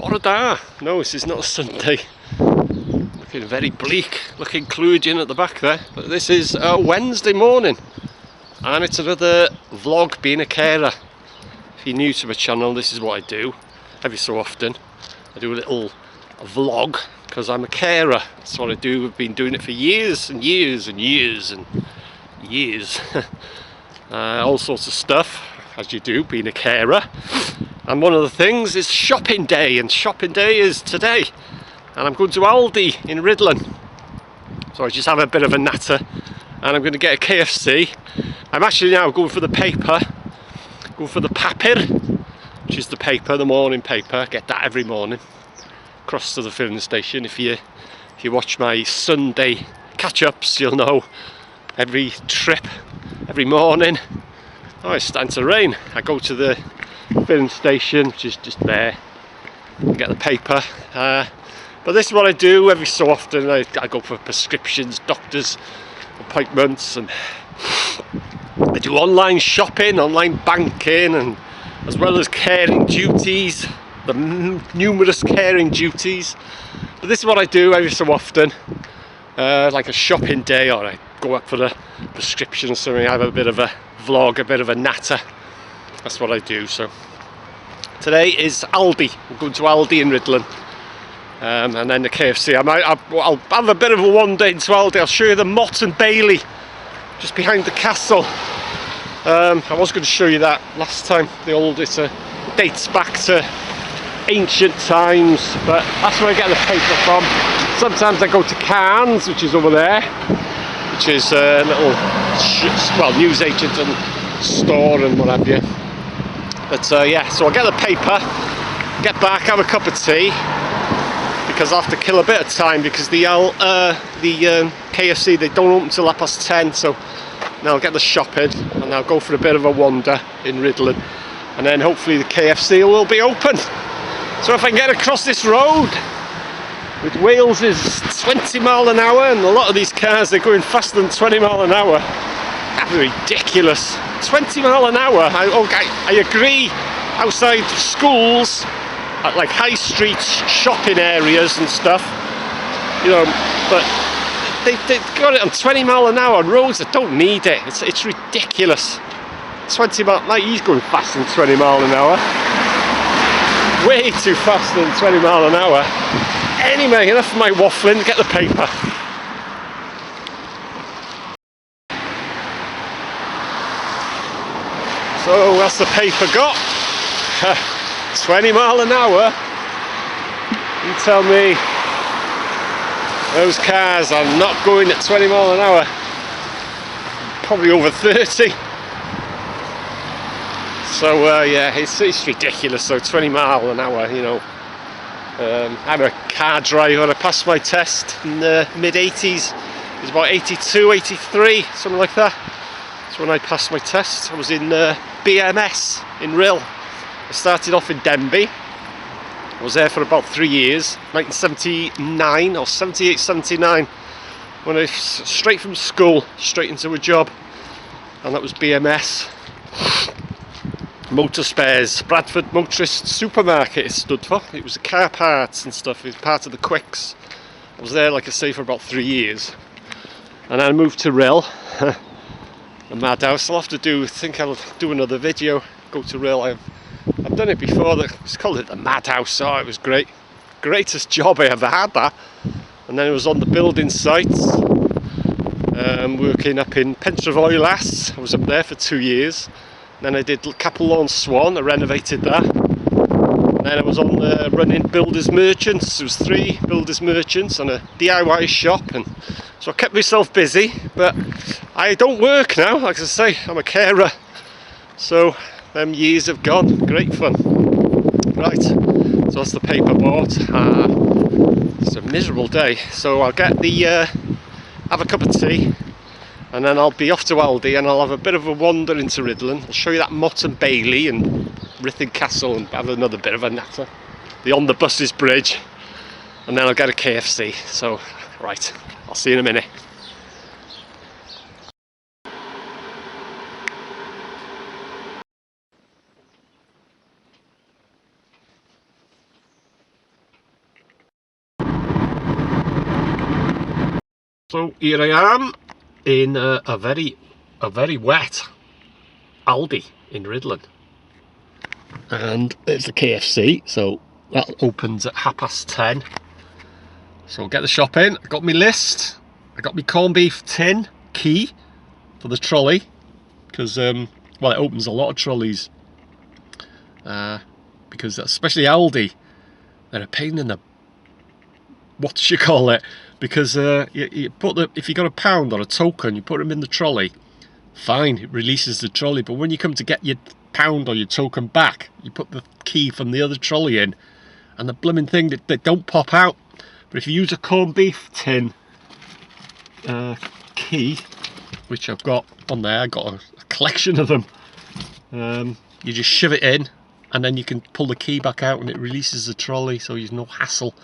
Bore da. No, this is not a Sunday. Looking very bleak, looking Clwydyn at the back there. But this is a Wednesday morning. And it's another vlog being a carer. If you're new to my channel, this is what I do. Every so often, I do a little vlog because I'm a carer. That's what I do. I've been doing it for years and years and years and years. All sorts of stuff, as you do, being a carer. And one of the things is shopping day, and shopping day is today. And I'm going to Aldi in Rhuddlan. So I just have a bit of a natter, and I'm going to get a KFC. I'm actually now going for the paper, going for the papur, which is the paper, the morning paper. I get that every morning. Across to the filling station. If you watch my Sunday catch-ups, you'll know every trip, every morning. Oh, it's starting to rain. I go to the filling station, which is just there, and get the paper. But this is what I do every so often. I go for prescriptions, doctors' appointments, and I do online shopping, online banking, and as well as caring duties, the numerous caring duties. But this is what I do every so often, like a shopping day, or I go up for a prescription or something. I have a bit of a vlog, a bit of a natter. That's what I do. So today is Aldi. I'm going to Aldi in Rhuddlan, and then the KFC. I'll have a bit of a wander into Aldi. I'll show you the Motte and Bailey just behind the castle. I was going to show you that last time. It dates back to ancient times, but that's where I get the paper from. Sometimes I go to Cairns, which is over there, which is a little newsagent and store and what have you. But yeah, so I'll get the paper, get back, have a cup of tea, because I have to kill a bit of time, because the KFC, they don't open till 10:30. So now I'll get the shopping and I'll go for a bit of a wander in Rhuddlan, and then hopefully the KFC will be open. So if I can get across this road, with Wales is 20 mile an hour, and a lot of these cars, they're going faster than 20 mile an hour. That's ridiculous. 20 mile an hour. I agree, outside schools, at like high street shopping areas and stuff, you know, but they've got it on 20 mile an hour on roads that don't need it. It's ridiculous. 20 mile, like, he's going faster than 20 mile an hour. Way too fast than 20 mile an hour. Anyway, enough of my waffling, get the paper. So what's the paper got? 20 mile an hour. You tell me those cars are not going at 20 mile an hour. Probably over 30. So yeah, it's ridiculous. So 20 mile an hour, you know. I'm a car driver. I passed my test in the mid-80s. It was about 82, 83, something like that. That's when I passed my test. I was in BMS in Rhyl. I started off in Denby. I was there for about 3 years, 1979 or 78, 79. When I straight from school, straight into a job, and that was BMS. Motor Spares, Bradford Motorist Supermarket it stood for. It was car parts and stuff. It was part of the Quicks. I was there, like I say, for about 3 years, and then I moved to Rhyl, a madhouse. I'll have to think I'll do another video. Go to Rhyl. I've done it before. It's called it the madhouse. Oh, it was great. Greatest job I ever had, that. And then it was on the building sites, working up in Pentref. I was up there for 2 years. Then I did Capel Lawn Swan, I renovated that. And then I was on running Builders Merchants. There was 3 Builders Merchants and a DIY shop, and so I kept myself busy. But I don't work now, like I say, I'm a carer. So them years have gone, great fun. Right, so that's the paper bought. It's a miserable day, so I'll get have a cup of tea, and then I'll be off to Aldi, and I'll have a bit of a wander into Rhuddlan. I'll show you that Motte and Bailey and Rhuddlan Castle, and have another bit of a natter, the On the Buses bridge, and then I'll get a KFC. So, right, I'll see you in a minute. So here I am in a very wet Aldi in Rhuddlan, and it's the KFC, so that opens at 10:30. So I'll get the shop in. I got my list, I got my corned beef tin key for the trolley, because well, it opens a lot of trolleys, because especially Aldi, they're a pain in the what you call it, because you put the, if you got a pound or a token, you put them in the trolley, fine, it releases the trolley, but when you come to get your pound or your token back, you put the key from the other trolley in, and the blooming thing, they don't pop out. But if you use a corned beef tin key, which I've got on there, I've got a collection of them, you just shove it in and then you can pull the key back out and it releases the trolley, so you've no hassle.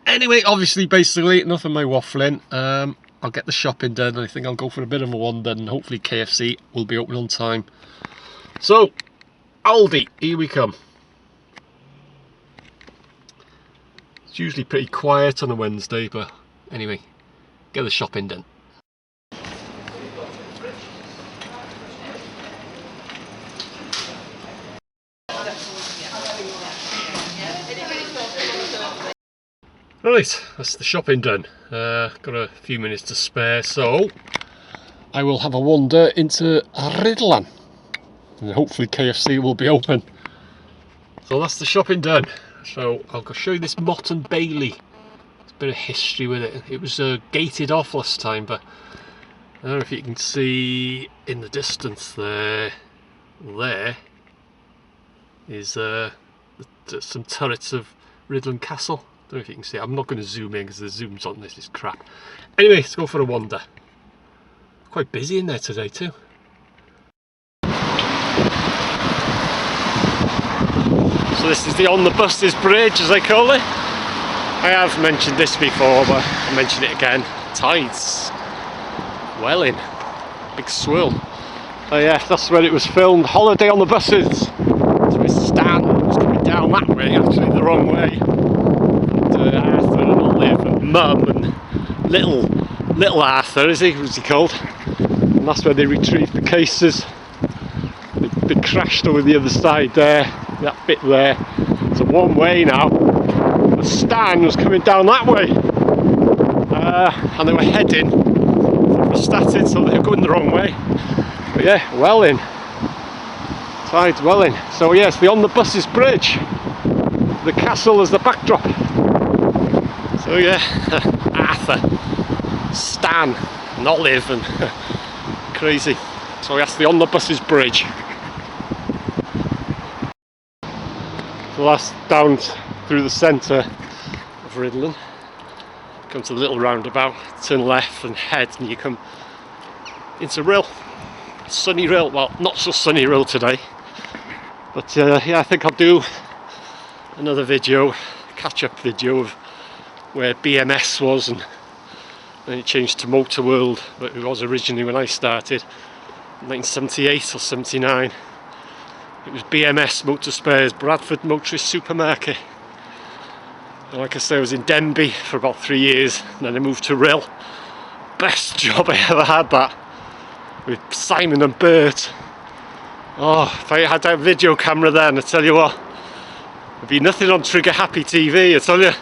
Anyway, obviously, basically, enough of my waffling. I'll get the shopping done, and I think I'll go for a bit of a wander, and hopefully KFC will be open on time. So, Aldi, here we come. It's usually pretty quiet on a Wednesday, but anyway, get the shopping done. Right, that's the shopping done. Got a few minutes to spare, so I will have a wander into Rhuddlan, and hopefully KFC will be open. So that's the shopping done. So I'll go show you this Motte and Bailey. There's a bit of history with it. It was gated off last time, but I don't know if you can see in the distance there. There is some turrets of Rhuddlan Castle. I don't know if you can see it. I'm not going to zoom in because the zoom's on this is crap. Anyway, let's go for a wander. Quite busy in there today too. So this is the On the Buses bridge, as they call it. I have mentioned this before, but I'll mention it again. Tides welling, big swirl. Oh yeah, that's where it was filmed. Holiday on the Buses. So Mr. Stan was coming down that way, actually the wrong way. Arthur and Olive and Mum and little Arthur, was he called? And that's where they retrieved the cases. They crashed over the other side there, that bit there. It's a one way now. The Stan was coming down that way, and they were heading for Statin, so they were going the wrong way. But yeah, welling, tides welling. So yes, the On the Buses bridge, the castle as the backdrop. So yeah, Arthur, Stan and Olive and crazy. So that's the On the Buses bridge. So that's down through the centre of Rhuddlan. Come to the little roundabout, turn left and head, and you come into Rhyl. Sunny Rhyl, well, not so sunny Rhyl today. But yeah, I think I'll do another video, catch-up video of where BMS was, and then it changed to Motor World, but it was originally when I started, 1978 or 79. It was BMS Motor Spares, Bradford Motorist Supermarket. And like I say, I was in Denby for about 3 years, and then I moved to Rhyl. Best job I ever had, that, with Simon and Bert. Oh, if I had that video camera then, I tell you what, there'd be nothing on Trigger Happy TV, I tell you.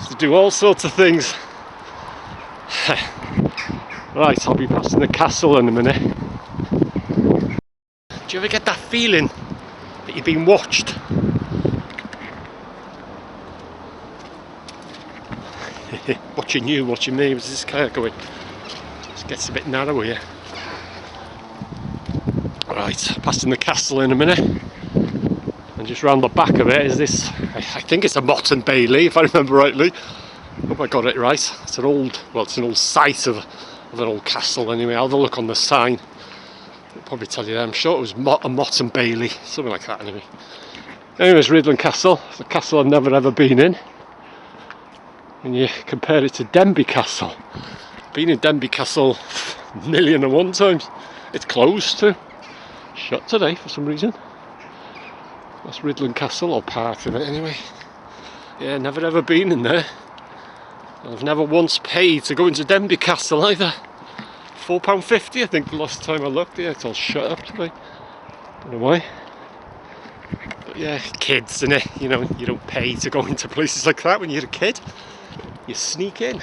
To do all sorts of things. Right, I'll be passing the castle in a minute. Do you ever get that feeling that you've been watched? Watching you, watching me. Was this car going? It gets a bit narrow here. Right, passing the castle in a minute. And just round the back of it is this, I think it's a Motte and Bailey, if I remember rightly. Hope I got it right. It's an old, well, it's an old site of an old castle anyway. I'll have a look on the sign. I'll probably tell you that. I'm sure it was a Motte and Bailey, something like that anyway. Anyways, Rhuddlan Castle. It's a castle I've never ever been in. When you compare it to Denby Castle. Been in Denby Castle a million and one times. It's closed too. Shut today for some reason. That's Rhuddlan Castle, or part of it anyway. Yeah, never ever been in there. I've never once paid to go into Denby Castle either. £4.50 I think the last time I looked. Yeah, it's all shut up today. Don't know why. But yeah, kids, innit? You know, you don't pay to go into places like that when you're a kid. You sneak in.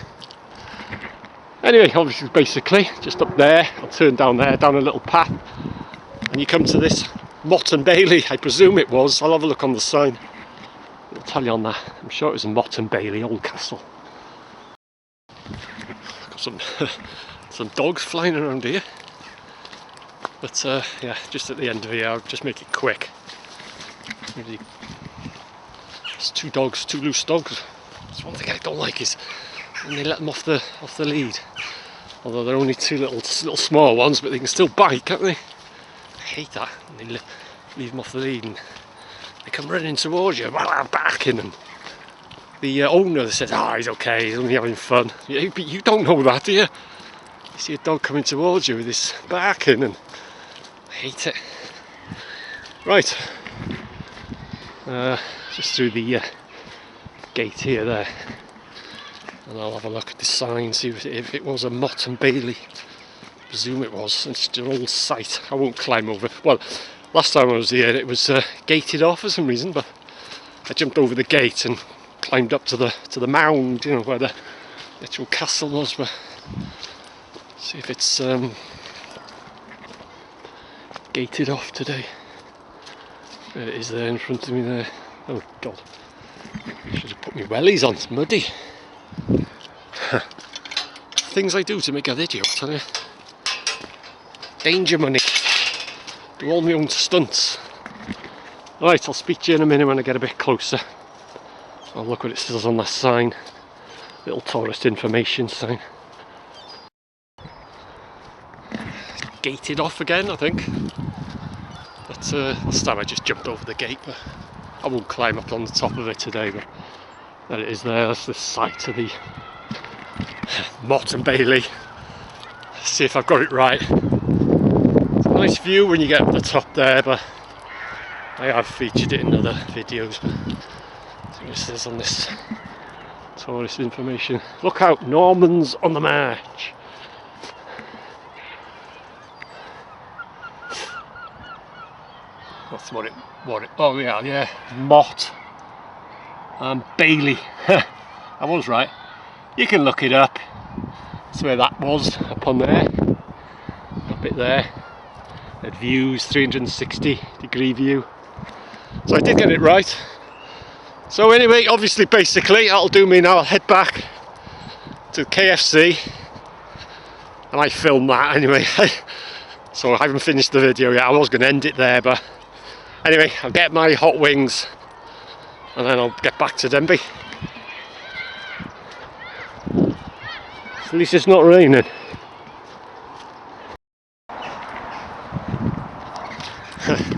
Anyway, obviously, basically, just up there, I'll turn down there, down a little path, and you come to this Mott and Bailey, I presume it was. I'll have a look on the sign. It'll tell you on that. I'm sure it was a Mott and Bailey old castle. Got some dogs flying around here. But yeah, just at the end of here, I'll just make it quick. Really, it's two dogs, two loose dogs. That's one thing I don't like is when they let them off the lead. Although they're only two little small ones, but they can still bite, can't they? I hate that. When they leave them off the lead and they come running towards you, barking, and the owner says, "Ah, he's okay, he's only having fun." Yeah, but you don't know that, do you? You see a dog coming towards you with this barking, and I hate it. Right, just through the gate here there, and I'll have a look at the sign, see if it was a Mott and Bailey. I presume it was. It's an old site. I won't climb over. Well, last time I was here it was gated off for some reason, but I jumped over the gate and climbed up to the mound, you know, where the actual castle was. But see if it's gated off today. There it is there in front of me there. Oh god, I should have put my wellies on, it's muddy. Things I do to make a video, I'll tell you. Danger money. Do all my own stunts. Right, I'll speak to you in a minute when I get a bit closer. I'll look what it says on that sign. Little tourist information sign. Gated off again, I think. But last time I just jumped over the gate, but I won't climb up on the top of it today. But there it is there, that's the site of the Mott and Bailey. Let's see if I've got it right. It's a nice view when you get up the top there, but I have featured it in other videos. But see what it says on this tourist information. Look out, Normans on the march. That's what it, oh yeah, Mott and Bailey. I was right. You can look it up. That's where that was, up on there. Up it there. It views, 360-degree view. So I did get it right. So anyway, obviously, basically, that'll do me now. I'll head back to the KFC. And I filmed that anyway. So I haven't finished the video yet. I was going to end it there, but anyway, I'll get my hot wings and then I'll get back to Denby. At least it's not raining.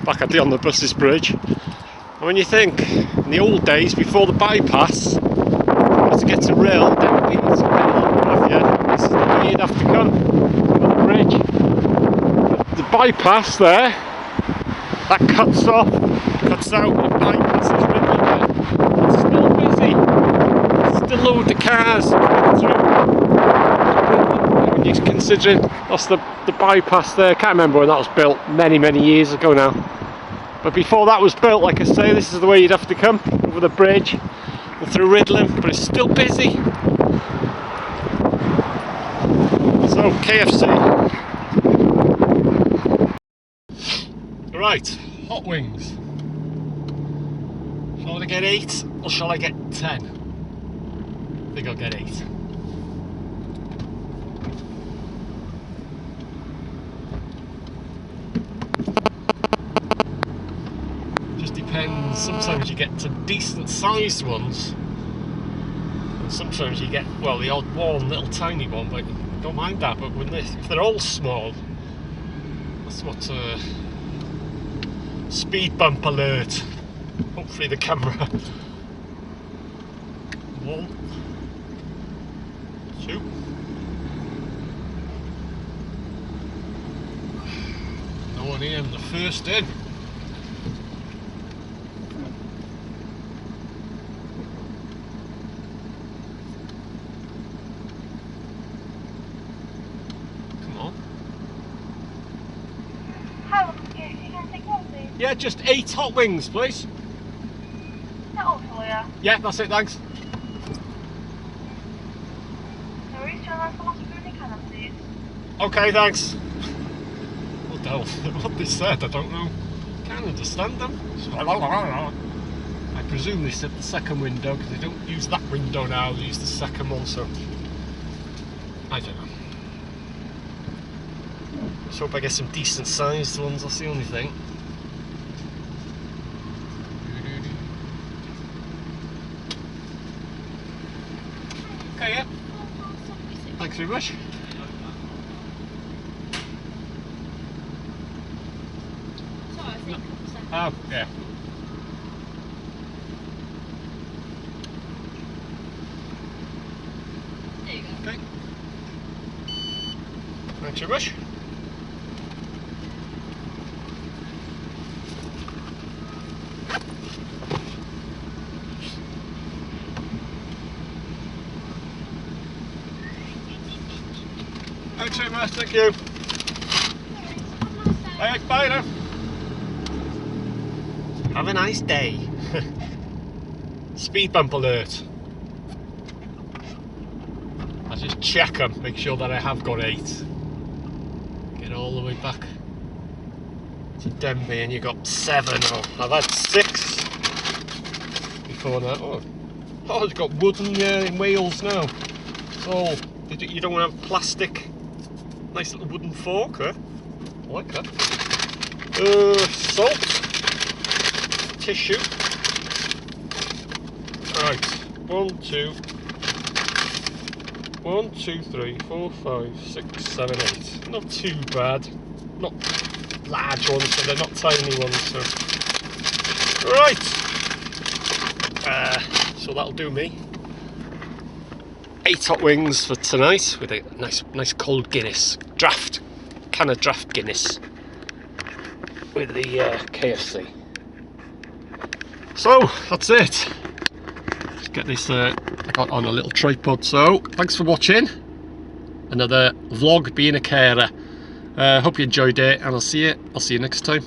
Back at the on the buses bridge. And when you think, in the old days, before the bypass, to get to Rhuddlan, Denby, it's a bit this is the way you'd have to come on the bridge. The bypass there, that cuts out the bypass is Rhuddlan there. It's still busy. There's still loads of cars through. When you're considering that's the bypass there. Can't remember when that was built, many years ago now. But before that was built, like I say, this is the way you'd have to come, over the bridge and through Rhuddlan, but it's still busy. So, KFC. Right, hot wings. Shall I get 8 or shall I get 10? I think I'll get 8. Just depends, sometimes you get some decent sized ones and sometimes you get, well, the odd one, little tiny one, but I don't mind that. But when if they're all small, that's what speed bump alert. Hopefully the camera. 1, 2. No one here, I'm the first in. Yeah, just 8 hot wings, please. That all for you? Yeah, that's it, thanks. No worries, do you want to last food in can, please? Okay, thanks. What the hell? What they said, I don't know. Can't understand them. I presume they said the second window because they don't use that window now, they use the second one, so I don't know. Just hope I get some decent sized ones, that's the only thing. Okay, yeah. Thanks very much. Oh, yeah. There you go. Okay. Thanks very much. Thanks very much, thank you. Alright, bye now. Have a nice day. Speed bump alert. I'll just check them, make sure that I have got 8. Get all the way back to Denby and you got 7. Oh, I've had 6 before now. Oh, it's got wooden in Wales now. So you don't want to have plastic. Nice little wooden fork there. I like that. Salt. Tissue. Right. 1, 2, 3, 4, 5, 6, 7, 8. Not too bad. Not large ones, but they're not tiny ones. So. Right. So that'll do me. 8 hot wings for tonight with a nice cold Guinness. Can of draft Guinness with the KFC. So that's it. Let's get this I got on a little tripod. So thanks for watching. Another vlog being a carer. Hope you enjoyed it, and I'll see you next time.